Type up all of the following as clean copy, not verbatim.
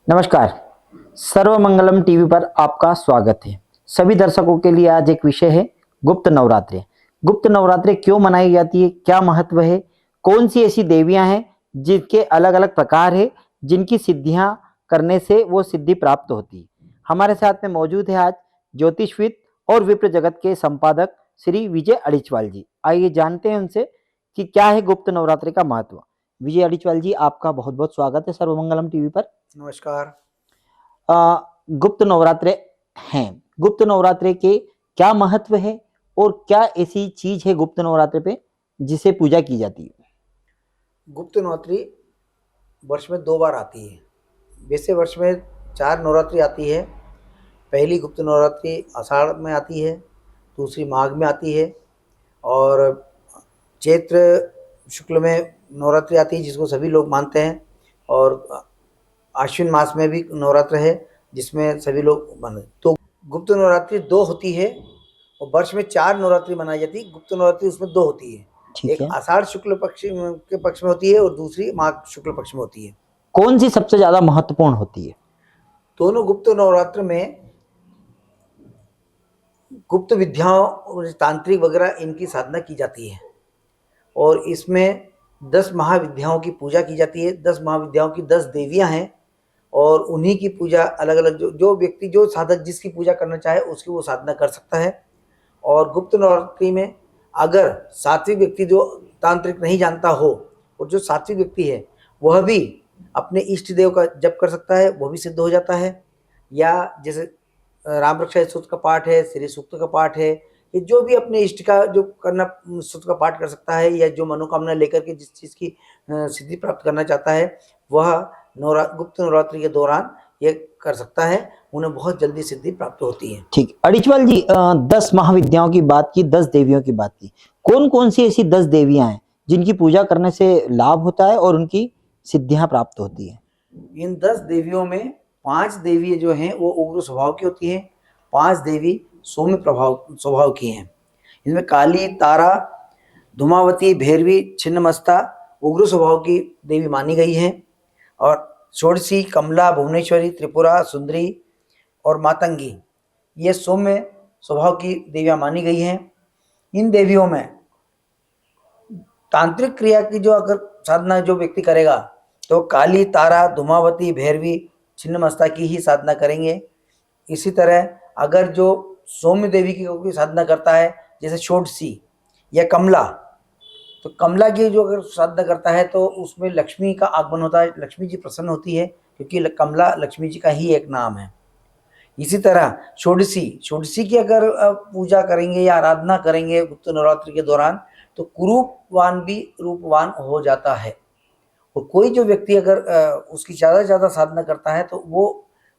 नमस्कार। सर्वमंगलम टीवी पर आपका स्वागत है। सभी दर्शकों के लिए आज एक विषय है गुप्त नवरात्रे। गुप्त नवरात्रे क्यों मनाई जाती है, क्या महत्व है, कौन सी ऐसी देवियां हैं जिनके अलग अलग प्रकार है, जिनकी सिद्धियां करने से वो सिद्धि प्राप्त होती है। हमारे साथ में मौजूद है आज ज्योतिषविद और विप्र जगत के संपादक श्री विजय अड़िचवाल जी। आइए जानते हैं उनसे कि क्या है गुप्त नवरात्रि का महत्व। विजय अड़िचवाल जी, आपका बहुत बहुत स्वागत है सर्वमंगलम टीवी पर। नमस्कार। गुप्त नवरात्रे हैं। गुप्त नवरात्रे के क्या महत्व है और क्या ऐसी चीज है गुप्त नवरात्रे पे जिसे पूजा की जाती है? गुप्त नवरात्रि वर्ष में 2 बार आती है। वैसे वर्ष में 4 नवरात्रि आती है। पहली गुप्त नवरात्रि आषाढ़ में आती है, दूसरी माघ में आती है और चैत्र शुक्ल में नवरात्रि आती है जिसको सभी लोग मानते हैं। और आश्विन मास में भी नवरात्र है जिसमें सभी लोग मानते हैं। तो गुप्त नवरात्रि 2 होती है और वर्ष में 4 नवरात्रि मनाई जाती है। गुप्त नवरात्रि उसमें 2 होती है, ठीक एक है। आषाढ़ शुक्ल पक्ष के पक्ष में होती है और दूसरी माघ शुक्ल पक्ष में होती है। कौन सी सबसे ज्यादा महत्वपूर्ण होती है? दोनों गुप्त नवरात्र में गुप्त विद्याओं और तांत्रिक वगैरह इनकी साधना की जाती है और इसमें 10 महाविद्याओं की पूजा की जाती है। 10 महाविद्याओं की 10 देवियां हैं और उन्हीं की पूजा अलग अलग जो व्यक्ति जो साधक जिसकी पूजा करना चाहे उसकी वो साधना कर सकता है। और गुप्त नवरात्रि में अगर सात्विक व्यक्ति जो तांत्रिक नहीं जानता हो और जो सात्विक व्यक्ति है वह भी अपने इष्ट देव का जप कर सकता है, वह भी सिद्ध हो जाता है। या जैसे राम रक्षा स्तोत्र का पाठ है, श्री सूक्त का पाठ है, ये जो भी अपने इष्ट का जो करना स्तोत्र का पाठ कर सकता है या जो मनोकामना लेकर के जिस चीज़ की सिद्धि प्राप्त करना चाहता है वह गुप्त नवरात्रि के दौरान ये कर सकता है। उन्हें बहुत जल्दी सिद्धि प्राप्त होती है। ठीक। अड़िचवाल जी, 10 महाविद्याओं की बात की, 10 देवियों की बात की। कौन कौन सी ऐसी 10 देवियां हैं जिनकी पूजा करने से लाभ होता है और उनकी सिद्धियां प्राप्त होती है? इन 10 देवियों में 5 देवी जो हैं वो उग्र स्वभाव की होती हैं, 5 देवी सौम्य स्वभाव की हैं। इनमें काली, तारा, धूमावती, भैरवी, छिन्नमस्ता उग्र स्वभाव की देवी मानी गई हैं और षोडशी, कमला, भुवनेश्वरी, त्रिपुरा सुंदरी और मातंगी ये सौम्य स्वभाव की देवियां मानी गई हैं। इन देवियों में तांत्रिक क्रिया की जो अगर साधना जो व्यक्ति करेगा तो काली, तारा, धूमावती, भैरवी, छिन्नमस्ता की ही साधना करेंगे। इसी तरह अगर जो सौम्य देवी की कोई साधना करता है जैसे षोडशी या कमला, तो कमला की जो अगर साधना करता है तो उसमें लक्ष्मी का आगमन होता है, लक्ष्मी जी प्रसन्न होती है क्योंकि कमला लक्ष्मी जी का ही एक नाम है। इसी तरह षोडशी की अगर पूजा करेंगे या आराधना करेंगे गुप्त नवरात्रि के दौरान तो कुरूपवान भी रूपवान हो जाता है। और कोई जो व्यक्ति अगर उसकी ज़्यादा से ज़्यादा साधना करता है तो वो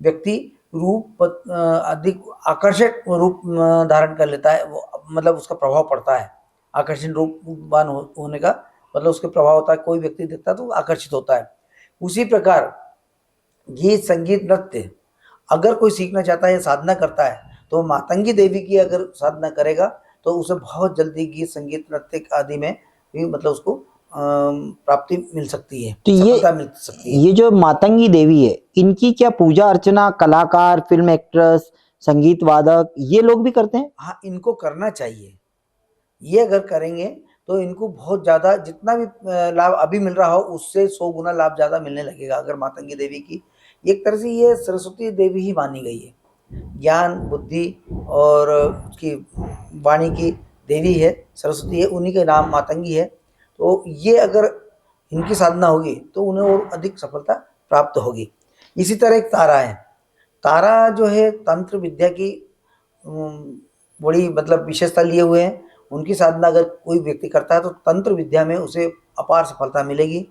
व्यक्ति रूप अधिक आकर्षक रूप धारण कर लेता है। वो मतलब उसका प्रभाव पड़ता है, आकर्षण रूपवान होने का मतलब उसके प्रभाव होता है। कोई व्यक्ति देखता है तो आकर्षित होता है। उसी प्रकार गीत, संगीत, नृत्य अगर कोई सीखना चाहता है या साधना करता है तो मातंगी देवी की अगर साधना करेगा तो उसे बहुत जल्दी गीत, संगीत, नृत्य आदि में भी मतलब उसको प्राप्ति मिल सकती है, तो सफलता मिल सकती है। ये जो मातंगी देवी है, इनकी क्या पूजा अर्चना कलाकार, फिल्म एक्ट्रेस, संगीत वादक ये लोग भी करते हैं? हाँ, इनको करना चाहिए। ये अगर करेंगे तो इनको बहुत ज़्यादा जितना भी लाभ अभी मिल रहा हो उससे 100 गुना लाभ ज़्यादा मिलने लगेगा। अगर मातंगी देवी की एक तरह से ये सरस्वती देवी ही मानी गई है, ज्ञान, बुद्धि और उसकी वाणी की देवी है, सरस्वती है, उन्हीं का नाम मातंगी है। तो ये अगर इनकी साधना होगी तो उन्हें और अधिक सफलता प्राप्त होगी। इसी तरह एक तारा है। तारा जो है तंत्र विद्या की बड़ी मतलब विशेषता लिए हुए हैं। उनकी साधना अगर कोई व्यक्ति करता है तो तंत्र विद्या में उसे अपार सफलता मिलेगी।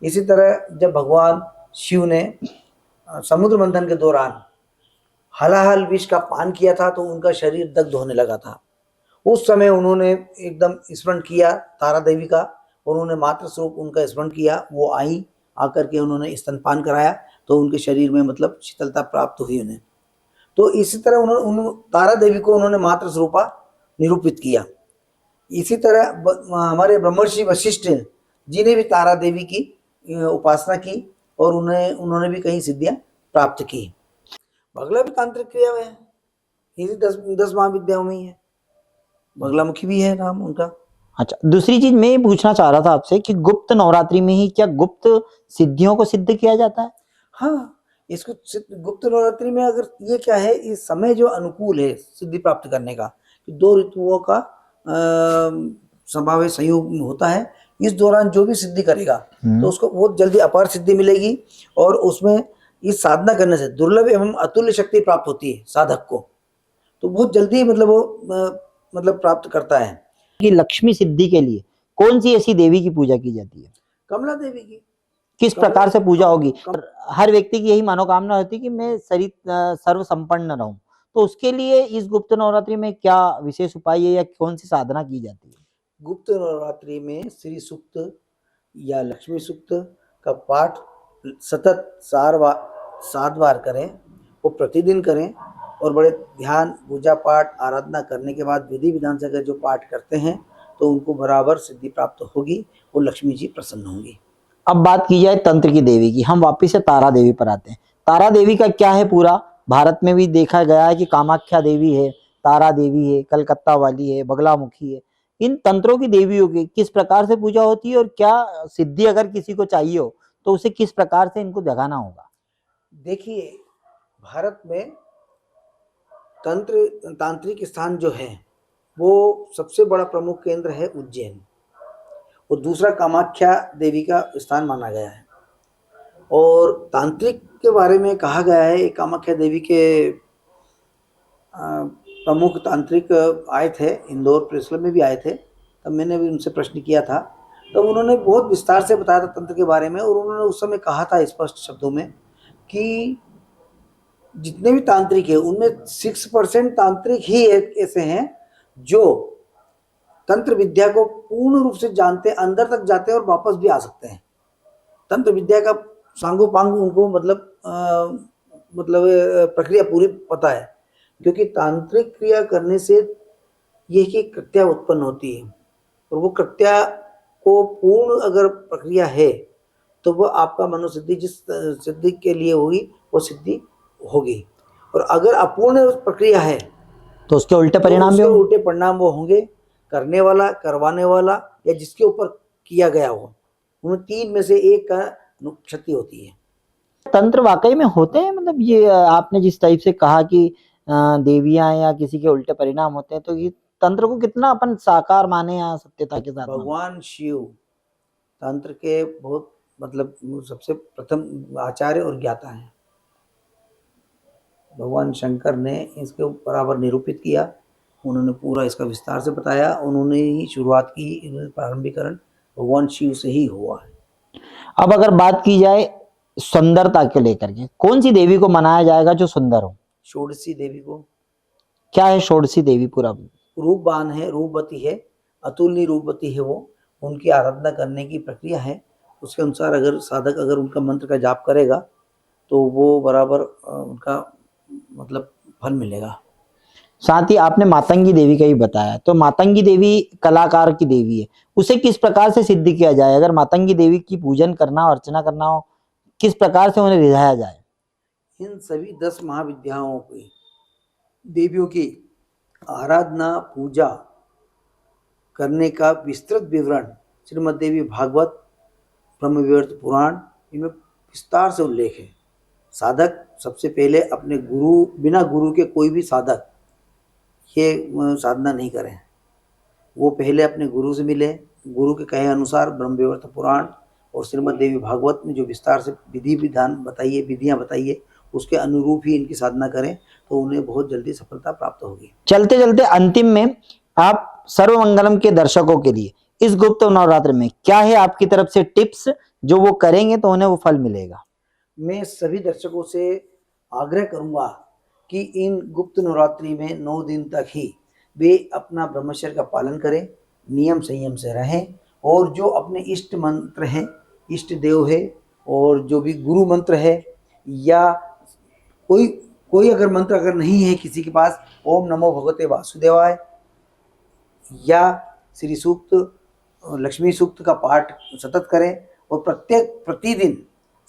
इसी तरह जब भगवान शिव ने समुद्र मंथन के दौरान हलाहल विष का पान किया था तो उनका शरीर दग्ध होने लगा था। उस समय उन्होंने एकदम स्मरण किया तारा देवी का, उन्होंने मातृ स्वरूप उनका स्मरण किया। वो आई, आकर के उन्होंने स्तनपान कराया तो उनके शरीर में मतलब शीतलता प्राप्त हुई उन्हें। तो इसी तरह उन्होंने तारा देवी को उन्होंने मातृ स्वरूपा निरूपित किया। इसी तरह हमारे ब्रह्मर्षि वशिष्ठ जी ने भी तारा देवी की उपासना की और उन्होंने भी कई सिद्धियां प्राप्त की। बगला भी तांत्रिक क्रिया में है, इसी 10 महाविद्याओं में ही है, बगलामुखी भी है नाम उनका। अच्छा, दूसरी चीज मैं ये पूछना चाह रहा था आपसे कि गुप्त नवरात्रि में ही क्या गुप्त सिद्धियों को सिद्ध किया जाता है? हाँ, इसको गुप्त नवरात्रि में अगर ये क्या है, इस समय जो अनुकूल है सिद्धि प्राप्त करने का, कि 2 ऋतुओं का संभाव्य संयोग होता है, इस दौरान जो भी सिद्धि करेगा तो उसको बहुत जल्दी अपार सिद्धि मिलेगी, और उसमें इस साधना करने से दुर्लभ एवं अतुल्य शक्ति प्राप्त होती है साधक को, तो बहुत जल्दी मतलब वो मतलब प्राप्त करता है। कि लक्ष्मी सिद्धि के लिए कौन सी ऐसी देवी की पूजा की जाती है? कमला देवी की। किस प्रकार से पूजा होगी? कम- हर व्यक्ति की यही मनोकामना होती है कि मैं सर्व संपन्न रहूं, तो उसके लिए इस गुप्त नवरात्रि में क्या विशेष उपाय है या कौन सी साधना की जाती है? गुप्त नवरात्रि में श्री सूक्त या लक्ष्मी सूक्त का पाठ सतत 7 बार करें, वो प्रतिदिन करें, और बड़े ध्यान पूजा पाठ आराधना करने के बाद विधि विधान से अगर जो पाठ करते हैं तो उनको बराबर सिद्धि प्राप्त होगी और लक्ष्मी जी प्रसन्न होंगी। अब बात की जाए तंत्र की देवी की, हम वापिस से तारा देवी पर आते हैं। तारा देवी का क्या है? पूरा भारत में भी देखा गया है कि कामाख्या देवी है, तारा देवी है, कलकत्ता वाली है, बगलामुखी है। इन तंत्रों की देवियों की किस प्रकार से पूजा होती है और क्या सिद्धि अगर किसी को चाहिए हो तो उसे किस प्रकार से इनको जगाना होगा? देखिए, भारत में तंत्र तांत्रिक स्थान जो है वो सबसे बड़ा प्रमुख केंद्र है उज्जैन, और दूसरा कामाख्या देवी का स्थान माना गया है। और तांत्रिक के बारे में कहा गया है, कामाख्या देवी के प्रमुख तांत्रिक आए थे, इंदौर प्रेस क्लब में भी आए थे, तब मैंने भी उनसे प्रश्न किया था, तो उन्होंने बहुत विस्तार से बताया था तंत्र के बारे में, और उन्होंने उस समय कहा था स्पष्ट शब्दों में कि जितने भी तांत्रिक है उनमें 6% तांत्रिक ही ऐसे हैं जो तंत्र विद्या को पूर्ण रूप से जानते, अंदर तक जाते हैं और वापस भी आ सकते हैं। तंत्र विद्या का सांगो पांग उनको मतलब प्रक्रिया पूरी पता है, क्योंकि तांत्रिक क्रिया करने से ये कि कृत्या उत्पन्न होती है, और वो कृत्या को पूर्ण अगर प्रक्रिया है तो वो आपका मनोसिद्धि जिस सिद्धि के लिए होगी वो सिद्धि होगी, और अगर अपूर्ण प्रक्रिया है तो उसके उल्टे परिणाम भी तो उसके होंगे। उल्टे परिणाम वो होंगे, करने वाला, करवाने वाला या जिसके ऊपर किया गया हो, उन 3 में से एक का क्षति होती है। तंत्र वाकई में होते हैं? मतलब ये आपने जिस टाइप से कहा कि देवियां या किसी के उल्टे परिणाम होते हैं, तो ये तंत्र को कितना अपन साकार माने या सत्यता के साथ माने? भगवान शिव तंत्र के बहुत मतलब सबसे प्रथम आचार्य और ज्ञाता हैं। भगवान शंकर ने इसके बराबर निरूपित किया, उन्होंने पूरा इसका विस्तार से बताया, उन्होंने ही शुरुआत की, प्रारंभिकरण भगवान शिव से ही हुआ है। अब अगर बात की जाए सुंदरता के लेकर के, कौन सी देवी को मनाया जाएगा जो सुंदर हो? षोडशी देवी को। क्या है षोडशी देवी? पूरा रूपवान है, रूपवती है, अतुलनीय रूपवती है वो, उनकी आराधना करने की प्रक्रिया है। उसके अनुसार अगर साधक अगर उनका मंत्र का जाप करेगा तो वो बराबर उनका मतलब फल मिलेगा। साथ ही आपने मातंगी देवी का ही बताया, तो मातंगी देवी कलाकार की देवी है, उसे किस प्रकार से सिद्ध किया जाए? अगर मातंगी देवी की पूजन करना और अर्चना करना हो, किस प्रकार से उन्हें रिझाया जाए? इन सभी 10 महाविद्याओं की देवियों की आराधना पूजा करने का विस्तृत विवरण श्रीमद् देवी भागवत, ब्रह्म विवर्त पुराण, इनमें विस्तार से उल्लेख है। साधक सबसे पहले अपने गुरु, बिना गुरु के कोई भी साधक ये साधना नहीं करें, वो पहले अपने गुरु से मिले, गुरु के कहे अनुसार ब्रह्म विवर्त पुराण और श्रीमद् देवी भागवत में जो विस्तार से विधि विधान बताइए, विधियां बताइए, उसके अनुरूप ही इनकी साधना करें तो उन्हें बहुत जल्दी सफलता प्राप्त होगी। चलते चलते अंतिम में आप सर्वमंगलम के दर्शकों के लिए इस गुप्त नवरात्र में क्या है आपकी तरफ से टिप्स जो वो करेंगे तो उन्हें वो फल मिलेगा? मैं सभी दर्शकों से आग्रह करूंगा कि इन गुप्त नवरात्रि में 9 दिन तक ही वे अपना ब्रह्मचर्य का पालन करें, नियम संयम से रहें, और जो अपने इष्ट मंत्र हैं, इष्ट देव है, और जो भी गुरु मंत्र है, या कोई कोई अगर मंत्र अगर नहीं है किसी के पास, ओम नमो भगवते वासुदेवाय या श्री सूक्त, लक्ष्मी सूक्त का पाठ सतत करें, और प्रतिदिन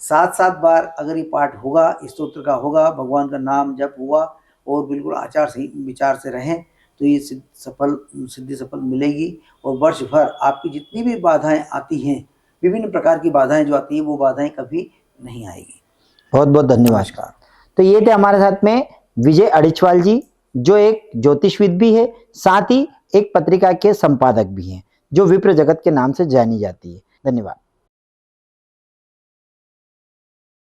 7-7 बार अगर ये पाठ होगा, इस स्तोत्र का होगा, भगवान का नाम जप हुआ और बिल्कुल आचार सही विचार से रहें तो ये सिद्धि सफल मिलेगी। और वर्ष भर आपकी जितनी भी बाधाएं आती हैं, विभिन्न प्रकार की बाधाएं जो आती हैं, वो बाधाएं कभी नहीं आएगी। बहुत बहुत धन्यवाद। नमस्कार। तो ये थे हमारे साथ में विजय अडिचवाल जी, जो एक ज्योतिषविद भी है, साथ ही एक पत्रिका के संपादक भी हैं, जो विप्र जगत के नाम से जानी जाती है। धन्यवाद।